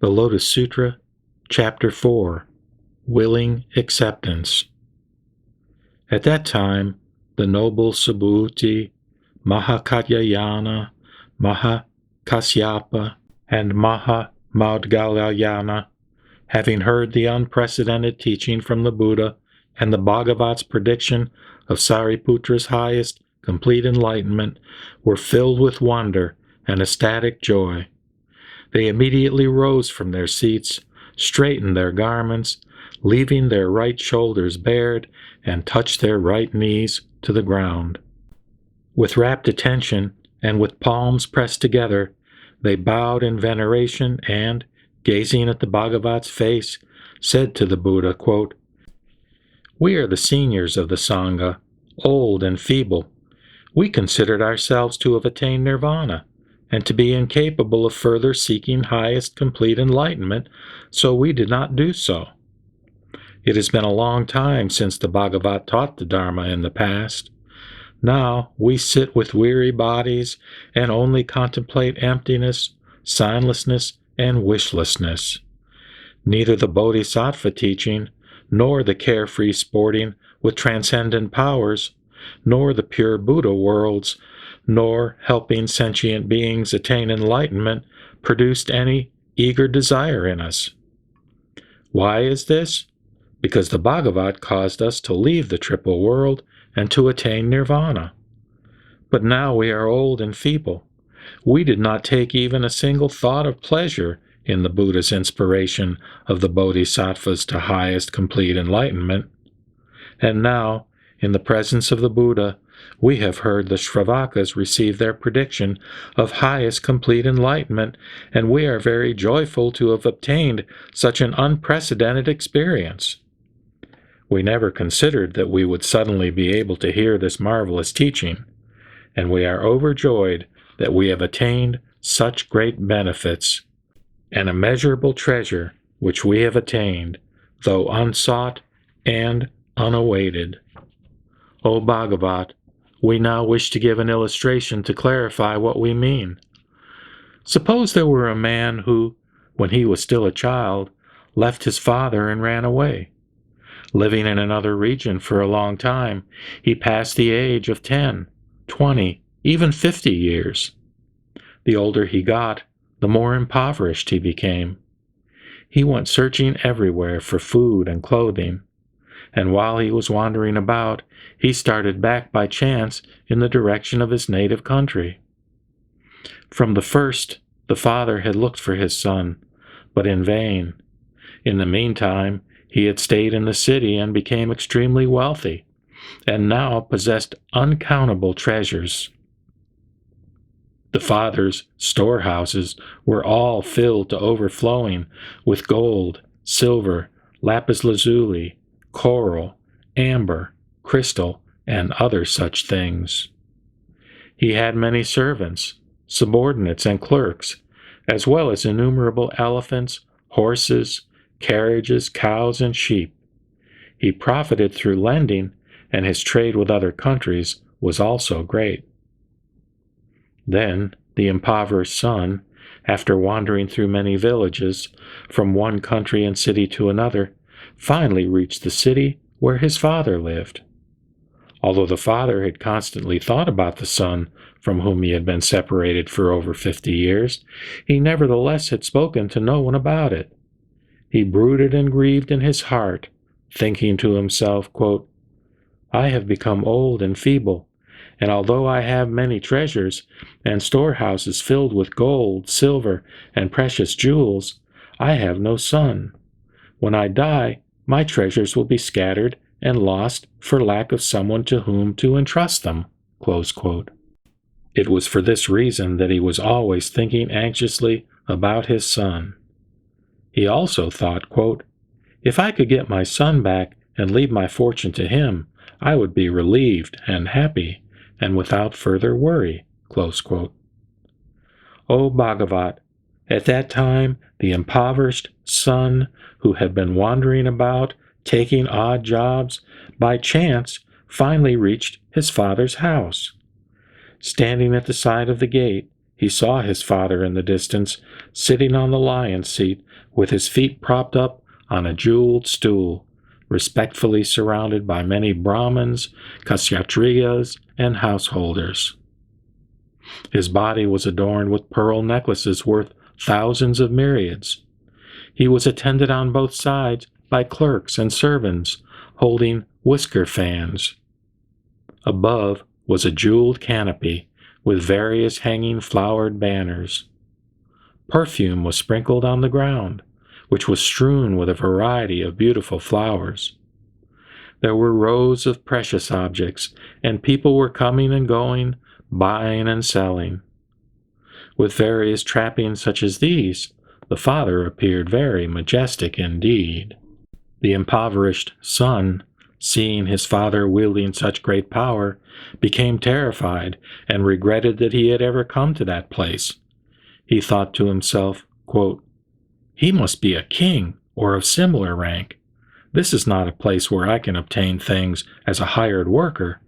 The Lotus Sutra, Chapter 4, Willing Acceptance. At that time, the noble Subhuti, Mahakatyayana, Mahakasyapa, and Mahamudgalayana, having heard the unprecedented teaching from the Buddha and the Bhagavat's prediction of Sariputra's highest complete enlightenment, were filled with wonder and ecstatic joy. They immediately rose from their seats, straightened their garments, leaving their right shoulders bared, and touched their right knees to the ground. With rapt attention and with palms pressed together, they bowed in veneration and, gazing at the Bhagavat's face, said to the Buddha, quote, "We are the seniors of the Sangha, old and feeble. We considered ourselves to have attained nirvana, and to be incapable of further seeking highest complete enlightenment, so we did not do so. It has been a long time since the Bhagavat taught the Dharma in the past. Now we sit with weary bodies and only contemplate emptiness, signlessness, and wishlessness. Neither the Bodhisattva teaching, nor the carefree sporting with transcendent powers, nor the pure Buddha worlds, nor helping sentient beings attain enlightenment produced any eager desire in us. Why is this? Because the Bhagavat caused us to leave the triple world and to attain nirvana. But now we are old and feeble. We did not take even a single thought of pleasure in the Buddha's inspiration of the Bodhisattvas to highest complete enlightenment. And now, in the presence of the Buddha, we have heard the Shravakas receive their prediction of highest complete enlightenment, and we are very joyful to have obtained such an unprecedented experience. We never considered that we would suddenly be able to hear this marvelous teaching, and we are overjoyed that we have attained such great benefits, an immeasurable treasure which we have attained, though unsought and unawaited. O Bhagavat, we now wish to give an illustration to clarify what we mean. Suppose there were a man who, when he was still a child, left his father and ran away. Living in another region for a long time, he passed the age of 10, 20, even 50 years. The older he got, the more impoverished he became. He went searching everywhere for food and clothing, and while he was wandering about, he started back by chance in the direction of his native country. From the first, the father had looked for his son, but in vain. In the meantime, he had stayed in the city and became extremely wealthy, and now possessed uncountable treasures. The father's storehouses were all filled to overflowing with gold, silver, lapis lazuli, coral, amber, crystal, and other such things. He had many servants, subordinates, and clerks, as well as innumerable elephants, horses, carriages, cows, and sheep. He profited through lending, and his trade with other countries was also great. Then the impoverished son, after wandering through many villages, from one country and city to another, finally reached the city where his father lived. Although the father had constantly thought about the son from whom he had been separated for over 50 years, he nevertheless had spoken to no one about it. He brooded and grieved in his heart, thinking to himself, quote, "I have become old and feeble, and although I have many treasures and storehouses filled with gold, silver, and precious jewels, I have no son. When I die, my treasures will be scattered and lost for lack of someone to whom to entrust them." Close quote. It was for this reason that he was always thinking anxiously about his son. He also thought, quote, "If I could get my son back and leave my fortune to him, I would be relieved and happy and without further worry." Close quote. O Bhagavat, at that time the impoverished son who had been wandering about, taking odd jobs, by chance finally reached his father's house. Standing at the side of the gate, he saw his father in the distance, sitting on the lion's seat with his feet propped up on a jeweled stool, respectfully surrounded by many Brahmins, Kshatriyas, and householders. His body was adorned with pearl necklaces worth thousands of myriads. He was attended on both sides by clerks and servants holding whisker fans. Above was a jeweled canopy with various hanging flowered banners. Perfume was sprinkled on the ground, which was strewn with a variety of beautiful flowers. There were rows of precious objects, and people were coming and going, buying and selling. With various trappings such as these, the father appeared very majestic indeed. The impoverished son, seeing his father wielding such great power, became terrified and regretted that he had ever come to that place. He thought to himself, quote, "He must be a king or of similar rank. This is not a place where I can obtain things as a hired worker.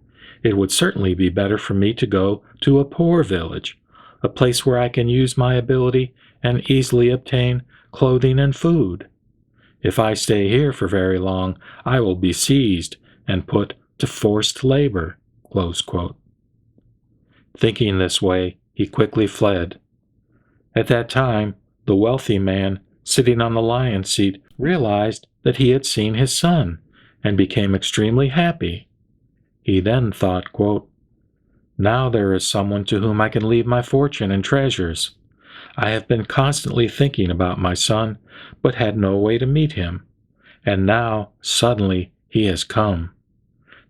It would certainly be better for me to go to a poor village, a place where I can use my ability and easily obtain clothing and food. If I stay here for very long, I will be seized and put to forced labor." Close quote. Thinking this way, he quickly fled. At that time, the wealthy man, sitting on the lion's seat, realized that he had seen his son, and became extremely happy. He then thought, quote, "Now there is someone to whom I can leave my fortune and treasures. I have been constantly thinking about my son, but had no way to meet him, and now, suddenly, he has come.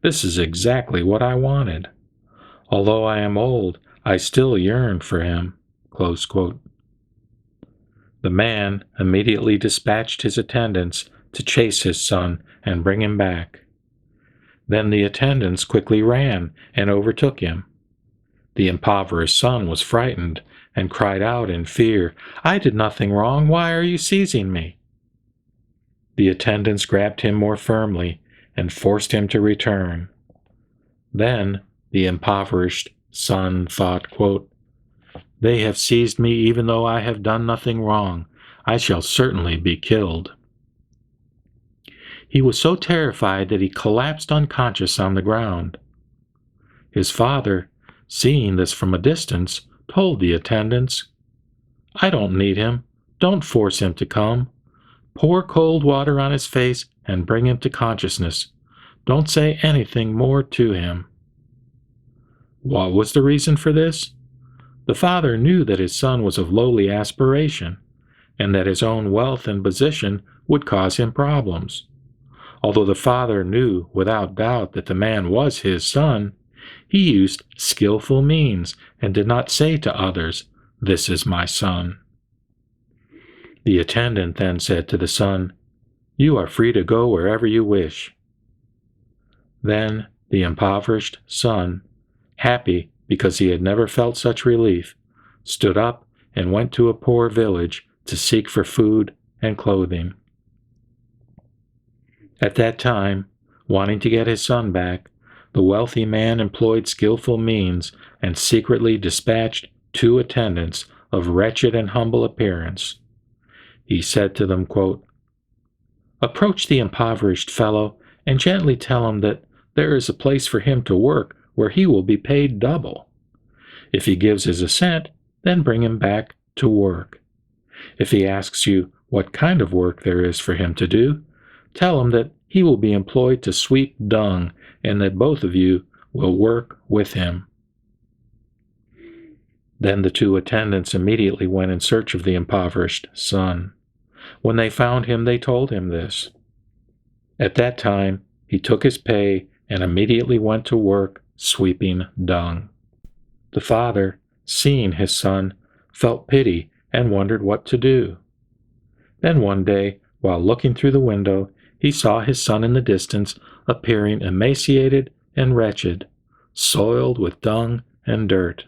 This is exactly what I wanted. Although I am old, I still yearn for him." Close quote. The man immediately dispatched his attendants to chase his son and bring him back. Then the attendants quickly ran and overtook him. The impoverished son was frightened and cried out in fear, "I did nothing wrong. Why are you seizing me?" The attendants grabbed him more firmly and forced him to return. Then the impoverished son thought, quote, "They have seized me even though I have done nothing wrong. I shall certainly be killed." He was so terrified that he collapsed unconscious on the ground. His father, seeing this from a distance, told the attendants, "I don't need him. Don't force him to come. Pour cold water on his face and bring him to consciousness. Don't say anything more to him." What was the reason for this? The father knew that his son was of lowly aspiration, and that his own wealth and position would cause him problems. Although the father knew without doubt that the man was his son, he used skillful means and did not say to others, "This is my son." The attendant then said to the son, "You are free to go wherever you wish." Then the impoverished son, happy because he had never felt such relief, stood up and went to a poor village to seek for food and clothing. At that time, wanting to get his son back, the wealthy man employed skillful means and secretly dispatched 2 attendants of wretched and humble appearance. He said to them, quote, "Approach the impoverished fellow and gently tell him that there is a place for him to work where he will be paid double. If he gives his assent, then bring him back to work. If he asks you what kind of work there is for him to do, tell him that he will be employed to sweep dung and that both of you will work with him." Then the 2 attendants immediately went in search of the impoverished son. When they found him, they told him this. At that time, he took his pay and immediately went to work sweeping dung. The father, seeing his son, felt pity and wondered what to do. Then one day, while looking through the window, he saw his son in the distance, appearing emaciated and wretched, soiled with dung and dirt.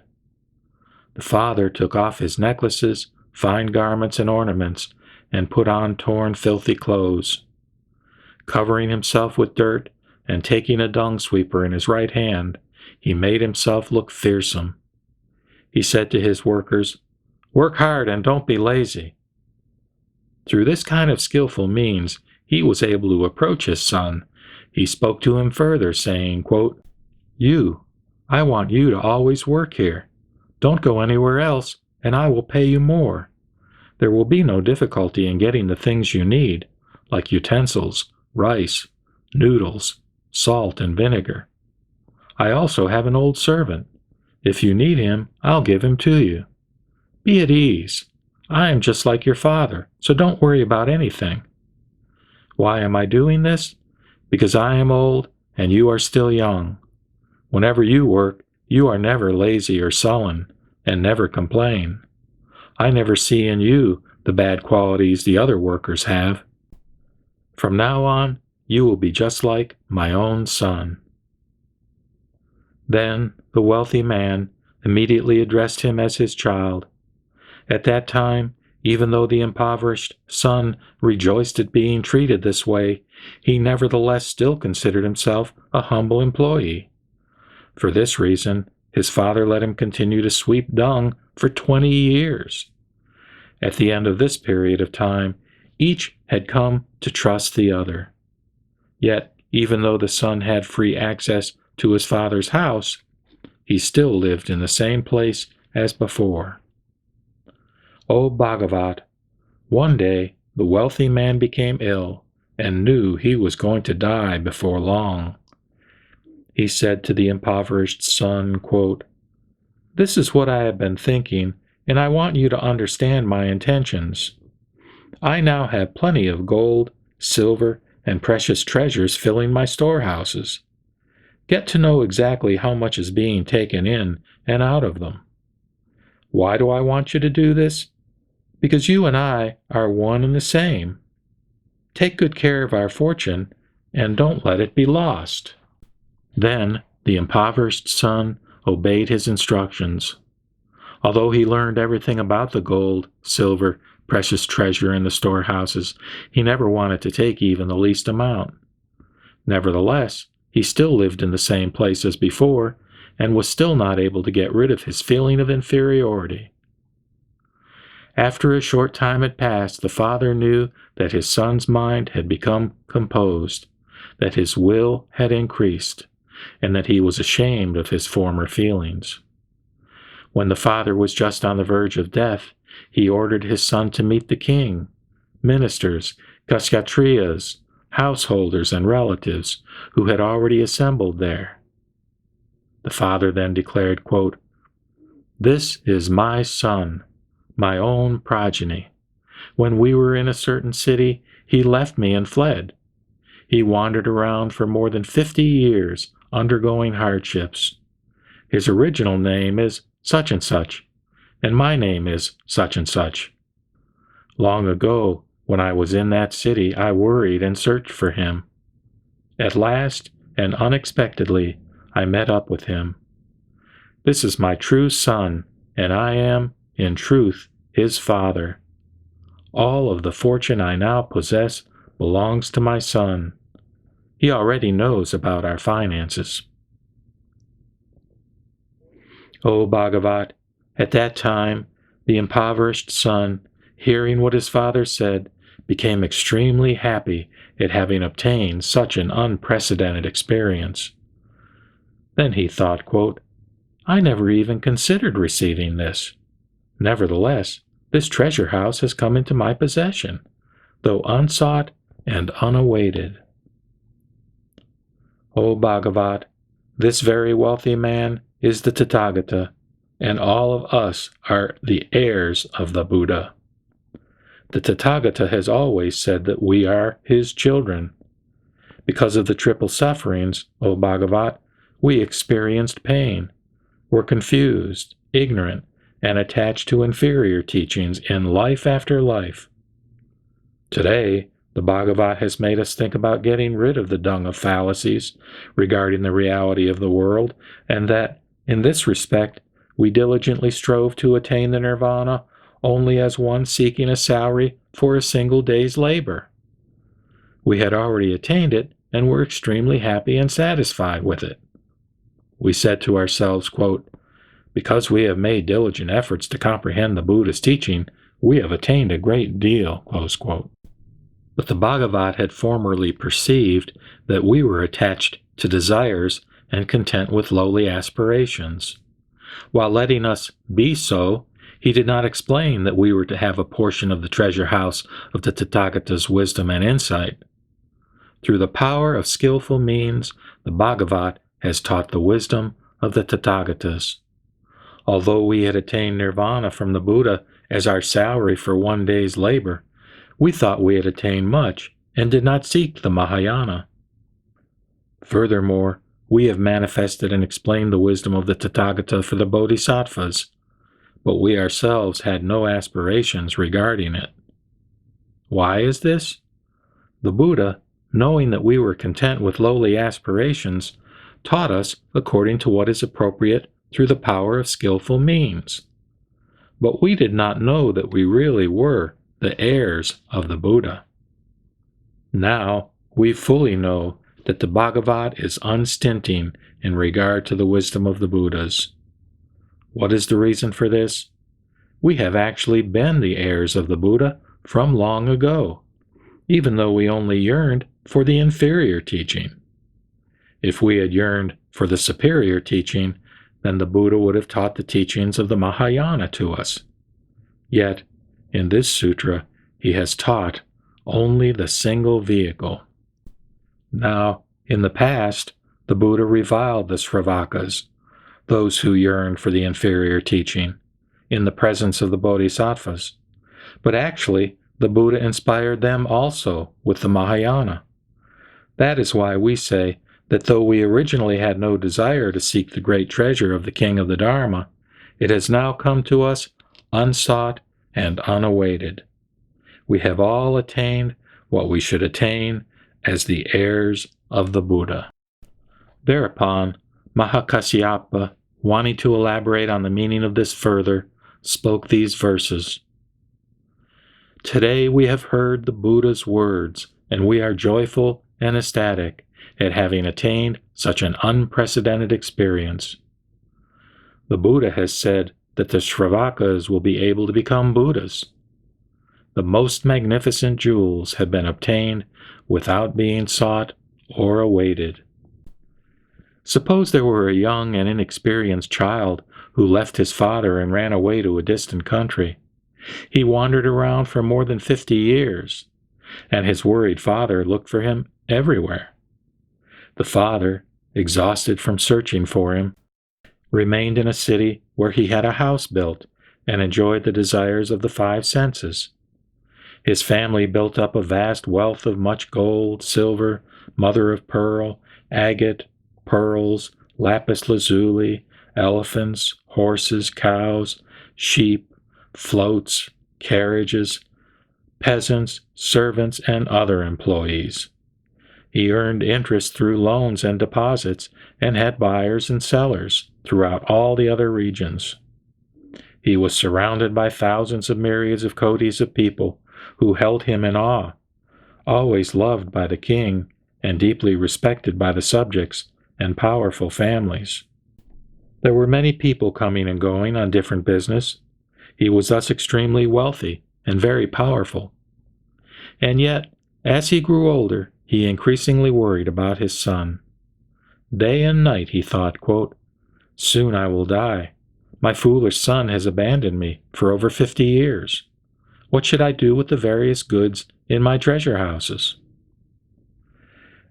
The father took off his necklaces, fine garments, and ornaments, and put on torn, filthy clothes. Covering himself with dirt and taking a dung sweeper in his right hand, he made himself look fearsome. he said to his workers, "Work hard and don't be lazy." Through this kind of skillful means, he was able to approach his son. He spoke to him further, saying, quote, "You, I want you to always work here. Don't go anywhere else, and I will pay you more. There will be no difficulty in getting the things you need, like utensils, rice, noodles, salt, and vinegar. I also have an old servant. If you need him, I'll give him to you. Be at ease. I am just like your father, so don't worry about anything. Why am I doing this? Because I am old and you are still young. Whenever you work, you are never lazy or sullen, and never complain. I never see in you the bad qualities the other workers have. From now on, you will be just like my own son." Then the wealthy man immediately addressed him as his child. At that time, even though the impoverished son rejoiced at being treated this way, he nevertheless still considered himself a humble employee. For this reason, his father let him continue to sweep dung for 20 years. At the end of this period of time, each had come to trust the other. Yet, even though the son had free access to his father's house, he still lived in the same place as before. O Bhagavat, one day the wealthy man became ill and knew he was going to die before long. He said to the impoverished son, quote, "This is what I have been thinking, and I want you to understand my intentions. I now have plenty of gold, silver, and precious treasures filling my storehouses. Get to know exactly how much is being taken in and out of them. Why do I want you to do this? Because you and I are one and the same. Take good care of our fortune, and don't let it be lost." Then the impoverished son obeyed his instructions. Although he learned everything about the gold, silver, precious treasure in the storehouses, he never wanted to take even the least amount. Nevertheless, he still lived in the same place as before, and was still not able to get rid of his feeling of inferiority. After a short time had passed, the father knew that his son's mind had become composed, that his will had increased, and that he was ashamed of his former feelings. When the father was just on the verge of death, he ordered his son to meet the king, ministers, kshatriyas, householders, and relatives who had already assembled there. The father then declared, quote, "This is my son, my own progeny. When we were in a certain city, he left me and fled. He wandered around for more than 50 years, undergoing hardships. His original name is such and such, and my name is such and such. Long ago, when I was in that city, I worried and searched for him. At last, and unexpectedly, I met up with him. This is my true son, and I am, in truth, his father. All of the fortune I now possess belongs to my son. He already knows about our finances." O Bhagavat, at that time, the impoverished son, hearing what his father said, became extremely happy at having obtained such an unprecedented experience. Then he thought, quote, "I never even considered receiving this. Nevertheless, this treasure house has come into my possession, though unsought and unawaited." O Bhagavat, this very wealthy man is the Tathagata, and all of us are the heirs of the Buddha. The Tathagata has always said that we are his children. Because of the triple sufferings, O Bhagavat, we experienced pain, were confused, ignorant, and attached to inferior teachings in life after life. Today, the Bhagavat has made us think about getting rid of the dung of fallacies regarding the reality of the world, and that, in this respect, we diligently strove to attain the nirvana only as one seeking a salary for a single day's labor. We had already attained it and were extremely happy and satisfied with it. We said to ourselves, quote, Because we have made diligent efforts to comprehend the Buddha's teaching, we have attained a great deal." Close quote. But the Bhagavat had formerly perceived that we were attached to desires and content with lowly aspirations. While letting us be so, he did not explain that we were to have a portion of the treasure house of the Tathagata's wisdom and insight. Through the power of skillful means, the Bhagavat has taught the wisdom of the Tathagatas. Although we had attained nirvana from the Buddha as our salary for one day's labor, we thought we had attained much and did not seek the Mahayana. Furthermore, we have manifested and explained the wisdom of the Tathagata for the Bodhisattvas, but we ourselves had no aspirations regarding it. Why is this? The Buddha, knowing that we were content with lowly aspirations, taught us according to what is appropriate through the power of skillful means. But we did not know that we really were the heirs of the Buddha. Now we fully know that the Bhagavat is unstinting in regard to the wisdom of the Buddhas. What is the reason for this? We have actually been the heirs of the Buddha from long ago, even though we only yearned for the inferior teaching. If we had yearned for the superior teaching, then the Buddha would have taught the teachings of the Mahayana to us. Yet, in this sutra, he has taught only the single vehicle. Now, in the past, the Buddha reviled the Sravakas, those who yearned for the inferior teaching, in the presence of the Bodhisattvas. But actually, the Buddha inspired them also with the Mahayana. That is why we say that though we originally had no desire to seek the great treasure of the King of the Dharma, it has now come to us unsought and unawaited. We have all attained what we should attain as the heirs of the Buddha. Thereupon, Mahakasyapa, wanting to elaborate on the meaning of this further, spoke these verses. Today we have heard the Buddha's words, and we are joyful and ecstatic at having attained such an unprecedented experience. The Buddha has said that the Sravakas will be able to become Buddhas. The most magnificent jewels have been obtained without being sought or awaited. Suppose there were a young and inexperienced child who left his father and ran away to a distant country. He wandered around for more than 50 years, and his worried father looked for him everywhere. The father, exhausted from searching for him, remained in a city where he had a house built and enjoyed the desires of the 5 senses. His family built up a vast wealth of much gold, silver, mother of pearl, agate, pearls, lapis lazuli, elephants, horses, cows, sheep, floats, carriages, peasants, servants, and other employees. He earned interest through loans and deposits and had buyers and sellers throughout all the other regions. He was surrounded by thousands of myriads of kotis of people who held him in awe, always loved by the king and deeply respected by the subjects and powerful families. There were many people coming and going on different business. He was thus extremely wealthy and very powerful. And yet, as he grew older, he increasingly worried about his son. Day and night he thought, quote, "Soon I will die. My foolish son has abandoned me for over 50 years. What should I do with the various goods in my treasure houses?"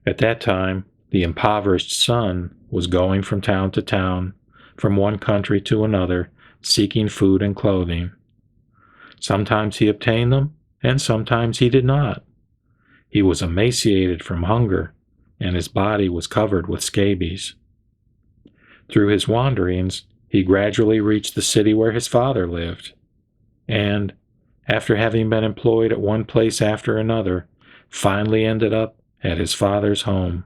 At that time, the impoverished son was going from town to town, from one country to another, seeking food and clothing. Sometimes he obtained them, and sometimes he did not. He was emaciated from hunger, and his body was covered with scabies. Through his wanderings, he gradually reached the city where his father lived, and, after having been employed at one place after another, finally ended up at his father's home.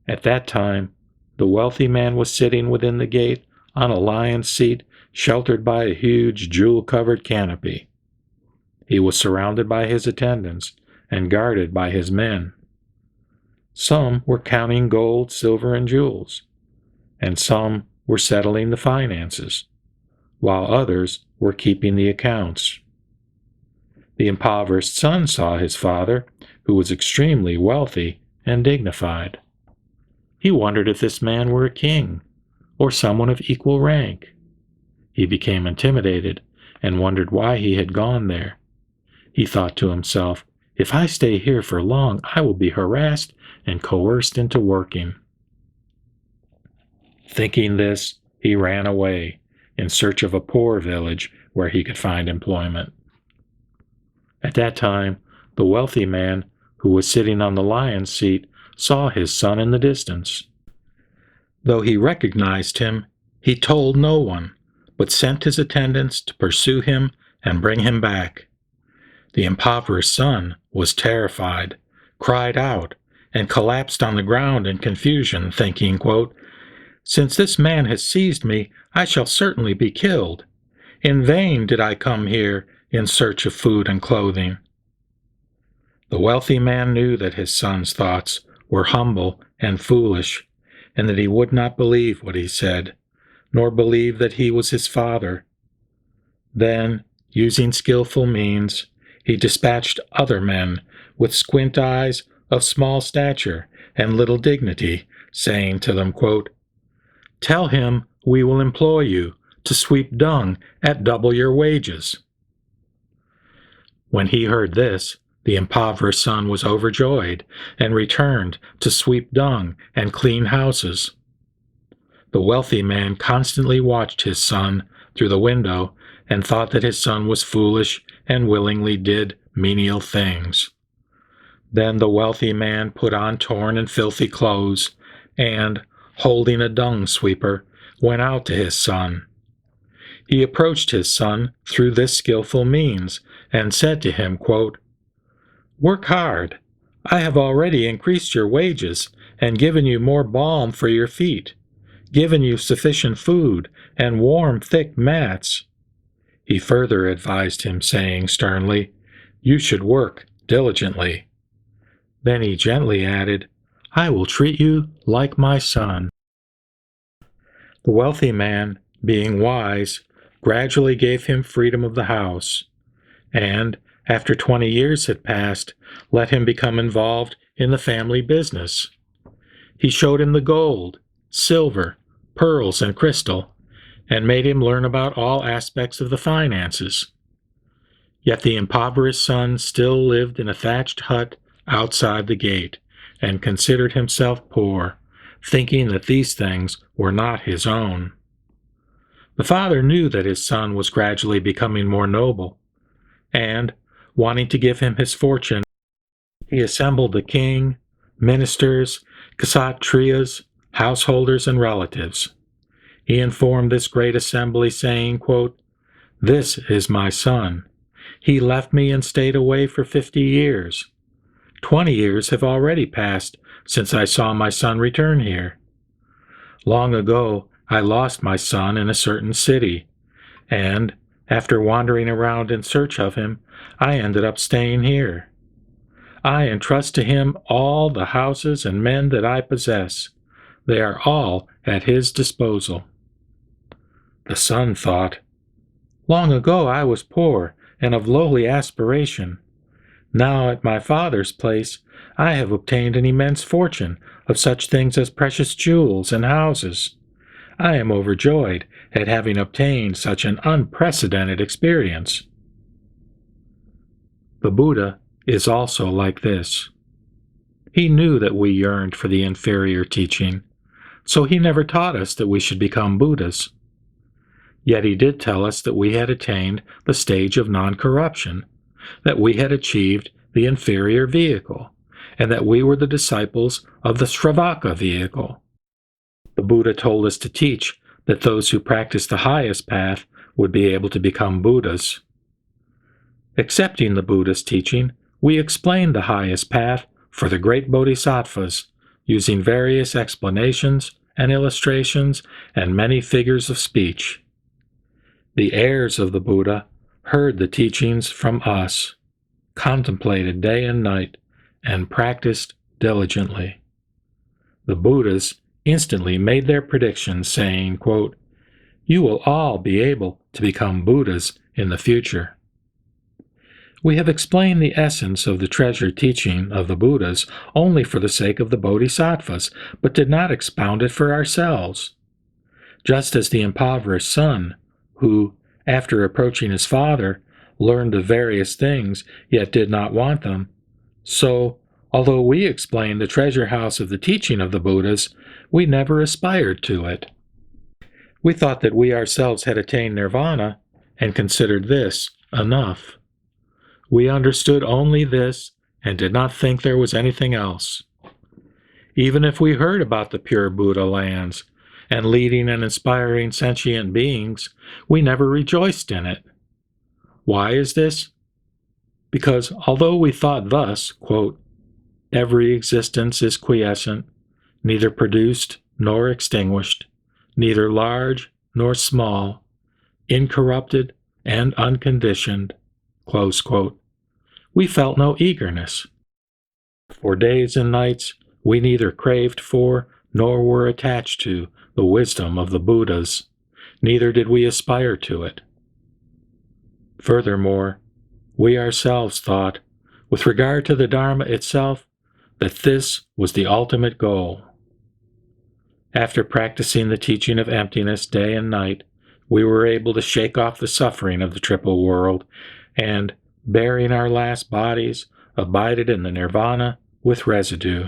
At that time, the wealthy man was sitting within the gate on a lion's seat sheltered by a huge jewel-covered canopy. He was surrounded by his attendants and guarded by his men. Some were counting gold, silver, and jewels, and some were settling the finances, while others were keeping the accounts. The impoverished son saw his father, who was extremely wealthy and dignified. He wondered if this man were a king, or someone of equal rank. He became intimidated and wondered why he had gone there. He thought to himself, "If I stay here for long, I will be harassed and coerced into working." Thinking this, he ran away in search of a poor village where he could find employment. At that time, the wealthy man, who was sitting on the lion's seat, saw his son in the distance. Though he recognized him, he told no one, but sent his attendants to pursue him and bring him back. The impoverished son was terrified, cried out, and collapsed on the ground in confusion, thinking, quote, "Since this man has seized me, I shall certainly be killed. In vain did I come here in search of food and clothing." The wealthy man knew that his son's thoughts were humble and foolish, and that he would not believe what he said, nor believe that he was his father. Then, using skillful means, he dispatched other men with squint eyes, of small stature and little dignity, saying to them, quote, "Tell him we will employ you to sweep dung at double your wages." When he heard this, the impoverished son was overjoyed and returned to sweep dung and clean houses. The wealthy man constantly watched his son through the window and thought that his son was foolish and willingly did menial things. Then the wealthy man put on torn and filthy clothes and, holding a dung sweeper, went out to his son. He approached his son through this skillful means and said to him, quote, "Work hard. I have already increased your wages and given you more balm for your feet, given you sufficient food and warm, thick mats." He further advised him, saying sternly, "You should work diligently." Then he gently added, "I will treat you like my son." The wealthy man, being wise, gradually gave him freedom of the house, and, after 20 years had passed, let him become involved in the family business. He showed him the gold, silver, pearls, and crystal, and made him learn about all aspects of the finances. Yet the impoverished son still lived in a thatched hut outside the gate, and considered himself poor, thinking that these things were not his own. The father knew that his son was gradually becoming more noble, and, wanting to give him his fortune, he assembled the king, ministers, kshatriyas, householders, and relatives. He informed this great assembly, saying, quote, "This is my son. He left me and stayed away for 50 years. 20 years have already passed since I saw my son return here. Long ago, I lost my son in a certain city, and, after wandering around in search of him, I ended up staying here. I entrust to him all the houses and men that I possess. They are all at his disposal." The son thought, "Long ago I was poor and of lowly aspiration. Now at my father's place I have obtained an immense fortune of such things as precious jewels and houses. I am overjoyed at having obtained such an unprecedented experience." The Buddha is also like this. He knew that we yearned for the inferior teaching, so he never taught us that we should become Buddhas. Yet he did tell us that we had attained the stage of non-corruption, that we had achieved the inferior vehicle, and that we were the disciples of the Sravaka vehicle. The Buddha told us to teach that those who practice the highest path would be able to become Buddhas. Accepting the Buddha's teaching, we explained the highest path for the great bodhisattvas, using various explanations and illustrations and many figures of speech. The heirs of the Buddha heard the teachings from us, contemplated day and night, and practiced diligently. The Buddhas instantly made their predictions, saying, quote, "You will all be able to become Buddhas in the future." We have explained the essence of the treasured teaching of the Buddhas only for the sake of the Bodhisattvas, but did not expound it for ourselves. Just as the impoverished son, who, after approaching his father, learned of various things, yet did not want them, so, although we explained the treasure house of the teaching of the Buddhas, we never aspired to it. We thought that we ourselves had attained nirvana, and considered this enough. We understood only this, and did not think there was anything else. Even if we heard about the pure Buddha lands, and leading and inspiring sentient beings, we never rejoiced in it. Why is this? Because although we thought thus, quote, "Every existence is quiescent, neither produced nor extinguished, neither large nor small, incorrupted and unconditioned," close quote, we felt no eagerness. For days and nights we neither craved for nor were attached to the wisdom of the Buddhas, neither did we aspire to it. Furthermore, we ourselves thought, with regard to the Dharma itself, that this was the ultimate goal. After practicing the teaching of emptiness day and night, we were able to shake off the suffering of the triple world, and, bearing our last bodies, abided in the nirvana with residue.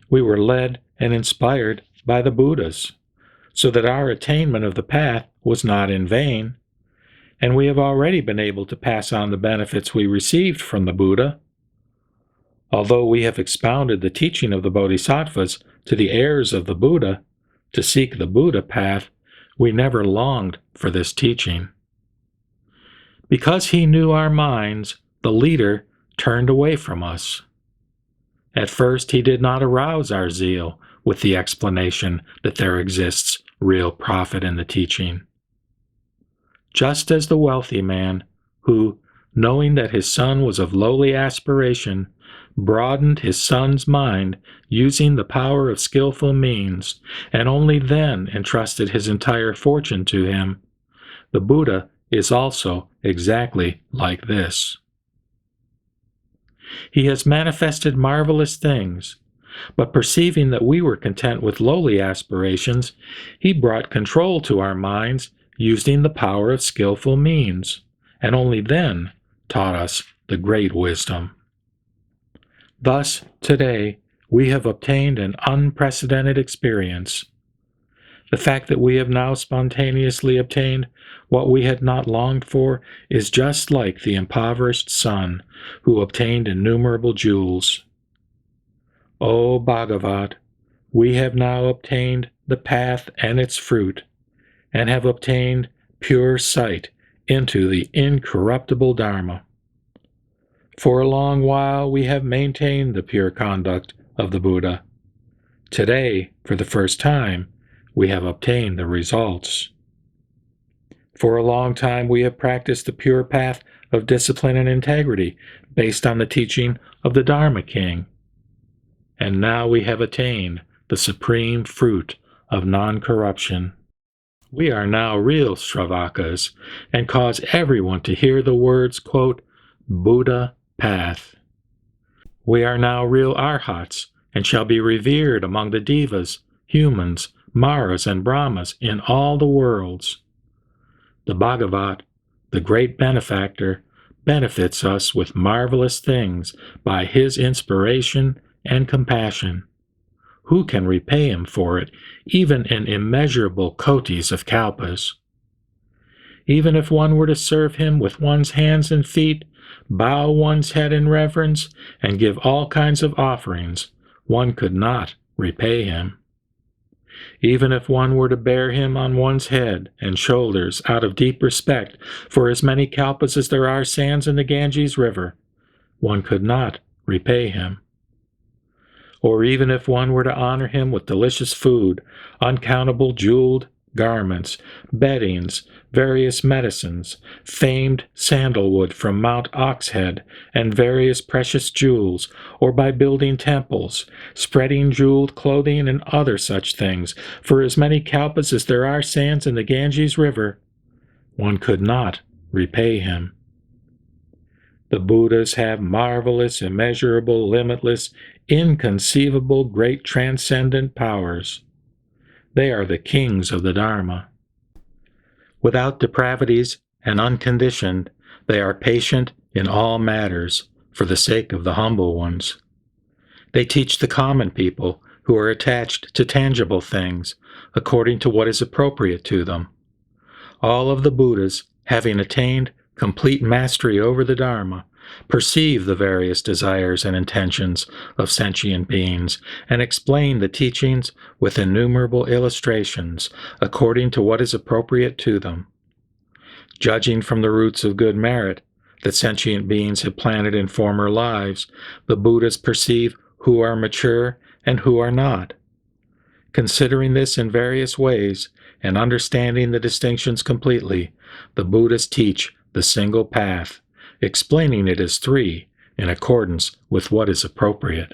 We were led and inspired by the Buddhas, so that our attainment of the path was not in vain, and we have already been able to pass on the benefits we received from the Buddha. Although we have expounded the teaching of the Bodhisattvas to the heirs of the Buddha to seek the Buddha path, we never longed for this teaching. Because he knew our minds, the leader turned away from us. At first, he did not arouse our zeal with the explanation that there exists real profit in the teaching. Just as the wealthy man, who, knowing that his son was of lowly aspiration, broadened his son's mind using the power of skillful means, and only then entrusted his entire fortune to him, the Buddha is also exactly like this. He has manifested marvelous things, but perceiving that we were content with lowly aspirations, he brought control to our minds using the power of skillful means, and only then taught us the great wisdom. Thus, today, we have obtained an unprecedented experience. The fact that we have now spontaneously obtained what we had not longed for is just like the impoverished son who obtained innumerable jewels. O Bhagavat, we have now obtained the path and its fruit, and have obtained pure sight into the incorruptible Dharma. For a long while we have maintained the pure conduct of the Buddha. Today, for the first time, we have obtained the results. For a long time we have practiced the pure path of discipline and integrity based on the teaching of the Dharma King. And now we have attained the supreme fruit of non-corruption. We are now real Shravakas and cause everyone to hear the words, quote, Buddha path. We are now real Arhats and shall be revered among the Devas, humans, Maras, and Brahmas in all the worlds. The Bhagavat, the great benefactor, benefits us with marvelous things by his inspiration and compassion. Who can repay him for it, even in immeasurable kotis of kalpas? Even if one were to serve him with one's hands and feet, bow one's head in reverence, and give all kinds of offerings, one could not repay him. Even if one were to bear him on one's head and shoulders out of deep respect for as many kalpas as there are sands in the Ganges River, one could not repay him. Or even if one were to honor him with delicious food, uncountable jeweled, garments, beddings, various medicines, famed sandalwood from Mount Oxhead, and various precious jewels, or by building temples, spreading jeweled clothing and other such things, for as many kalpas as there are sands in the Ganges River, one could not repay him. The Buddhas have marvelous, immeasurable, limitless, inconceivable, great transcendent powers. They are the kings of the Dharma. Without depravities and unconditioned, they are patient in all matters for the sake of the humble ones. They teach the common people who are attached to tangible things according to what is appropriate to them. All of the Buddhas, having attained complete mastery over the Dharma, perceive the various desires and intentions of sentient beings and explain the teachings with innumerable illustrations according to what is appropriate to them. Judging from the roots of good merit that sentient beings have planted in former lives, the Buddhas perceive who are mature and who are not. Considering this in various ways and understanding the distinctions completely, the Buddhas teach the single path, explaining it as three in accordance with what is appropriate.